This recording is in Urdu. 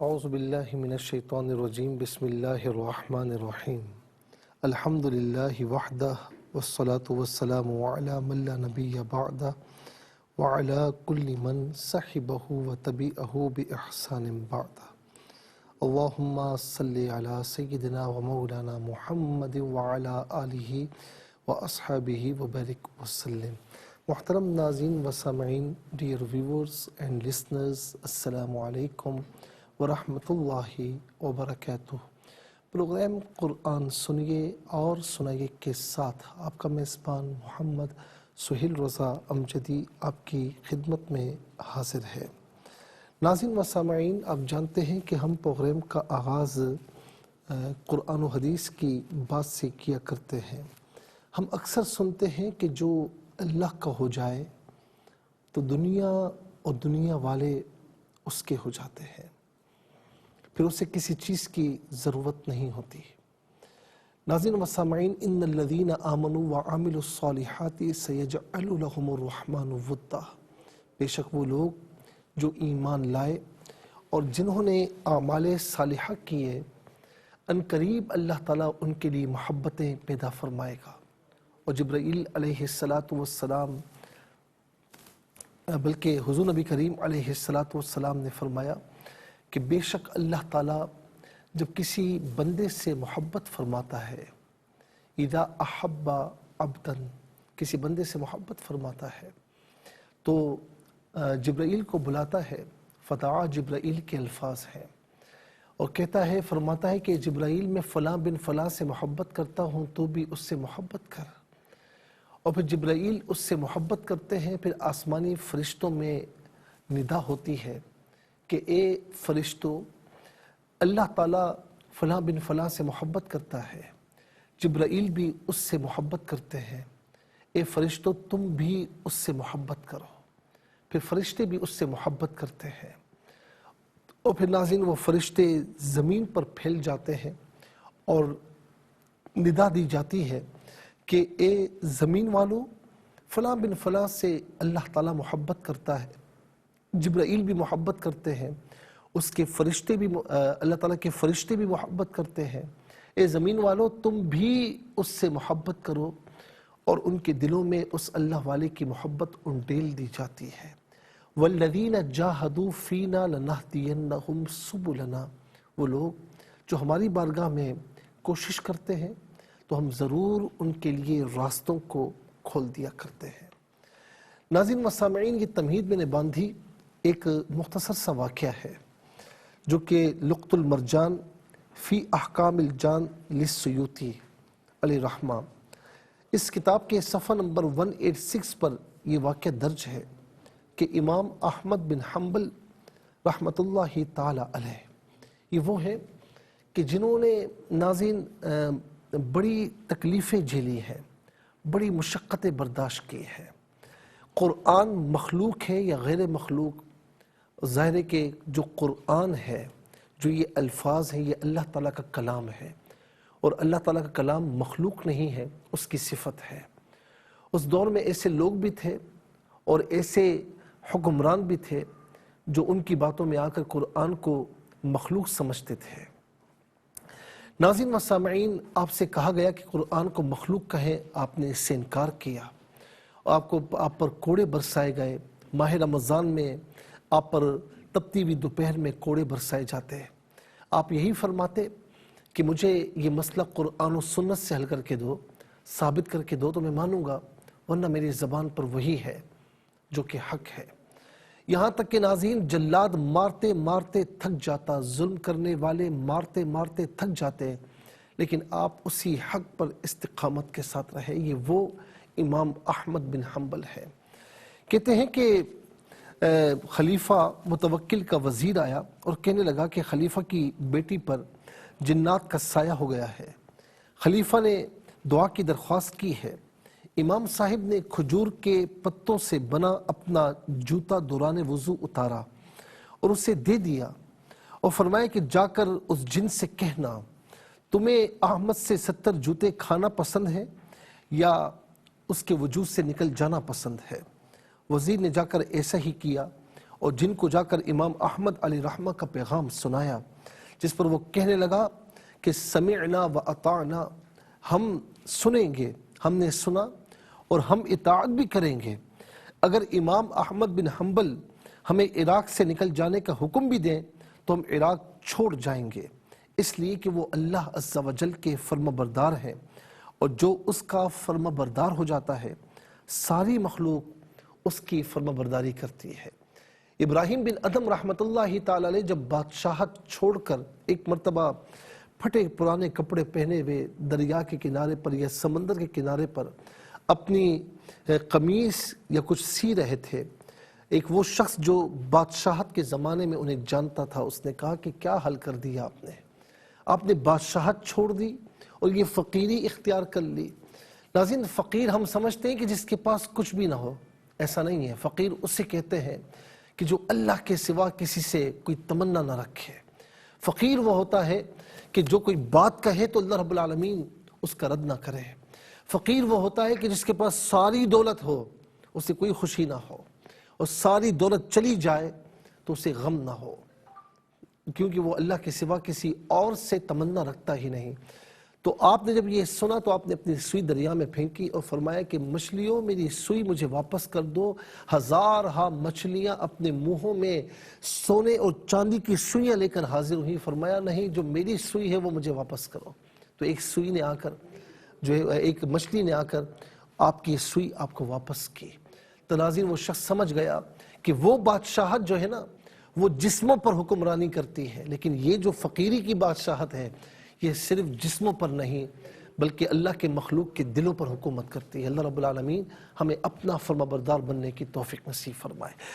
اعوذ باللہ من الشیطان الرجیم بسم اللہ الرحمن الرحیم الحمد للہ وحدہ والصلاة والسلام علی من لا نبی بعدہ وعلی کل من صحبہ وتبعہ بإحسان بعدہ اللہم صلی علی سیدنا و مولانا محمد وعلی آلہ واصحابہ وبارک وسلم۔ محترم ناظرین و سامعین، ڈیئر ویورز اینڈ لسنرز، السلام علیکم ورحمۃ اللہ وبرکاتہ۔ پروگرام قرآن سنیے اور سنائیے کے ساتھ آپ کا میزبان محمد سہیل رضا امجدی آپ کی خدمت میں حاضر ہے۔ ناظرین و سامعین، آپ جانتے ہیں کہ ہم پروگرام کا آغاز قرآن و حدیث کی بات سے کیا کرتے ہیں۔ ہم اکثر سنتے ہیں کہ جو اللہ کا ہو جائے تو دنیا اور دنیا والے اس کے ہو جاتے ہیں، پھر اسے کسی چیز کی ضرورت نہیں ہوتی۔ ناظرین و سامعین، ان الذین آمنوا وعملوا الصالحات سیجعل لهم الرحمن ودا، بے شک وہ لوگ جو ایمان لائے اور جنہوں نے اعمال صالحہ کیے، ان قریب اللہ تعالیٰ ان کے لیے محبتیں پیدا فرمائے گا۔ اور جبرائیل علیہ السلام بلکہ حضور نبی کریم علیہ السلام نے فرمایا کہ بے شک اللہ تعالیٰ جب کسی بندے سے محبت فرماتا ہے، اذا احب عبدا، کسی بندے سے محبت فرماتا ہے تو جبرائیل کو بلاتا ہے۔ فتح جبرائیل کے الفاظ ہیں اور کہتا ہے، فرماتا ہے کہ جبرائیل میں فلاں بن فلاں سے محبت کرتا ہوں، تو بھی اس سے محبت کر۔ اور پھر جبرائیل اس سے محبت کرتے ہیں، پھر آسمانی فرشتوں میں ندا ہوتی ہے کہ اے فرشتوں، اللہ تعالیٰ فلاں بن فلاں سے محبت کرتا ہے، جبرائیل بھی اس سے محبت کرتے ہیں، اے فرشتوں تم بھی اس سے محبت کرو۔ پھر فرشتے بھی اس سے محبت کرتے ہیں، اور پھر ناظرین وہ فرشتے زمین پر پھیل جاتے ہیں اور ندا دی جاتی ہے کہ اے زمین والو، فلاں بن فلاں سے اللہ تعالیٰ محبت کرتا ہے، جبرائیل بھی محبت کرتے ہیں، اس کے فرشتے بھی اللہ تعالیٰ کے فرشتے بھی محبت کرتے ہیں، اے زمین والو تم بھی اس سے محبت کرو۔ اور ان کے دلوں میں اس اللہ والے کی محبت انڈیل دی جاتی ہے۔ والذین جاہدوا فینا لنہدینہم سبلنا، وہ لوگ جو ہماری بارگاہ میں کوشش کرتے ہیں تو ہم ضرور ان کے لیے راستوں کو کھول دیا کرتے ہیں۔ ناظرین و سامعین، یہ تمہید میں نے باندھی ایک مختصر سا واقعہ ہے جو کہ لقط المرجان فی احکام الجان للسیوطی علیہ رحمہ، اس کتاب کے صفحہ نمبر 186 پر یہ واقعہ درج ہے کہ امام احمد بن حنبل رحمۃ اللہ تعالی علیہ، یہ وہ ہیں کہ جنہوں نے ناظرین بڑی تکلیفیں جھیلی ہیں، بڑی مشقتیں برداشت کی ہیں۔ قرآن مخلوق ہے یا غیر مخلوق؟ ظاہر ہے کہ جو قرآن ہے، جو یہ الفاظ ہیں، یہ اللہ تعالیٰ کا کلام ہے، اور اللہ تعالیٰ کا کلام مخلوق نہیں ہے، اس کی صفت ہے۔ اس دور میں ایسے لوگ بھی تھے اور ایسے حکمران بھی تھے جو ان کی باتوں میں آ کر قرآن کو مخلوق سمجھتے تھے۔ ناظرین و سامعین، آپ سے کہا گیا کہ قرآن کو مخلوق کہیں، آپ نے اس سے انکار کیا، آپ پر کوڑے برسائے گئے۔ ماہ رمضان میں آپ پر تپتی ہوئی دوپہر میں کوڑے برسائے جاتے ہیں۔ آپ یہی فرماتے کہ مجھے یہ مسئلہ قرآن و سنت سے حل کر کے دو، ثابت کر کے دو تو میں مانوں گا، ورنہ میری زبان پر وہی ہے جو کہ حق ہے۔ یہاں تک کہ ناظرین جلاد مارتے مارتے تھک جاتا، ظلم کرنے والے مارتے مارتے تھک جاتے، لیکن آپ اسی حق پر استقامت کے ساتھ رہے۔ یہ وہ امام احمد بن حنبل ہے۔ کہتے ہیں کہ خلیفہ متوکل کا وزیر آیا اور کہنے لگا کہ خلیفہ کی بیٹی پر جنات کا سایہ ہو گیا ہے۔ خلیفہ نے دعا کی درخواست کی ہے۔ امام صاحب نے کھجور کے پتوں سے بنا اپنا جوتا دوران وضو اتارا اور اسے دے دیا اور فرمایا کہ جا کر اس جن سے کہنا، تمہیں احمد سے 70 جوتے کھانا پسند ہے یا اس کے وجود سے نکل جانا پسند ہے؟ وزیر نے جا کر ایسا ہی کیا اور جن کو جا کر امام احمد علیہ رحمہ کا پیغام سنایا، جس پر وہ کہنے لگا کہ سمعنا و اطعنا، ہم سنیں گے، ہم نے سنا اور ہم اطاعت بھی کریں گے۔ اگر امام احمد بن حنبل ہمیں عراق سے نکل جانے کا حکم بھی دیں تو ہم عراق چھوڑ جائیں گے، اس لیے کہ وہ اللہ عز و جل کے فرما بردار ہیں، اور جو اس کا فرما بردار ہو جاتا ہے ساری مخلوق اس کی فرما برداری کرتی ہے۔ ابراہیم بن ادم رحمۃ اللہ تعالی علیہ جب بادشاہت چھوڑ کر ایک مرتبہ پھٹے پرانے کپڑے پہنے ہوئے دریا کے کنارے پر یا سمندر کے کنارے پر اپنی قمیص یا کچھ سی رہے تھے، ایک وہ شخص جو بادشاہت کے زمانے میں انہیں جانتا تھا، اس نے کہا کہ کیا حل کر دیا آپ نے بادشاہت چھوڑ دی اور یہ فقیری اختیار کر لی۔ ناظرین، فقیر ہم سمجھتے ہیں کہ جس کے پاس کچھ بھی نہ ہو، ایسا نہیں ہے۔ فقیر اسے کہتے ہیں کہ جو اللہ کے سوا کسی سے کوئی تمنا نہ رکھے۔ فقیر وہ ہوتا ہے کہ جو کوئی بات کہے تو اللہ رب العالمین اس کا رد نہ کرے۔ فقیر وہ ہوتا ہے کہ جس کے پاس ساری دولت ہو، اسے کوئی خوشی نہ ہو، اور ساری دولت چلی جائے تو اسے غم نہ ہو، کیونکہ وہ اللہ کے سوا کسی اور سے تمنا رکھتا ہی نہیں۔ تو آپ نے جب یہ سنا تو آپ نے اپنی سوئی دریا میں پھینکی اور فرمایا کہ مچھلیوں میری سوئی مجھے واپس کر دو۔ ہزارہا مچھلیاں اپنے منہوں میں سونے اور چاندی کی سوئیاں لے کر حاضر ہوئی۔ فرمایا نہیں، جو میری سوئی ہے وہ مجھے واپس کرو۔ تو ایک سوئی نے آ کر ایک مچھلی نے آ کر آپ کی سوئی آپ کو واپس کی۔ تو ناظرین، وہ شخص سمجھ گیا کہ وہ بادشاہت جو ہے نا وہ جسموں پر حکمرانی کرتی ہے، لیکن یہ جو فقیری کی بادشاہت ہے یہ صرف جسموں پر نہیں بلکہ اللہ کے مخلوق کے دلوں پر حکومت کرتی ہے۔ اللہ رب العالمین ہمیں اپنا فرما بردار بننے کی توفیق نصیب فرمائے۔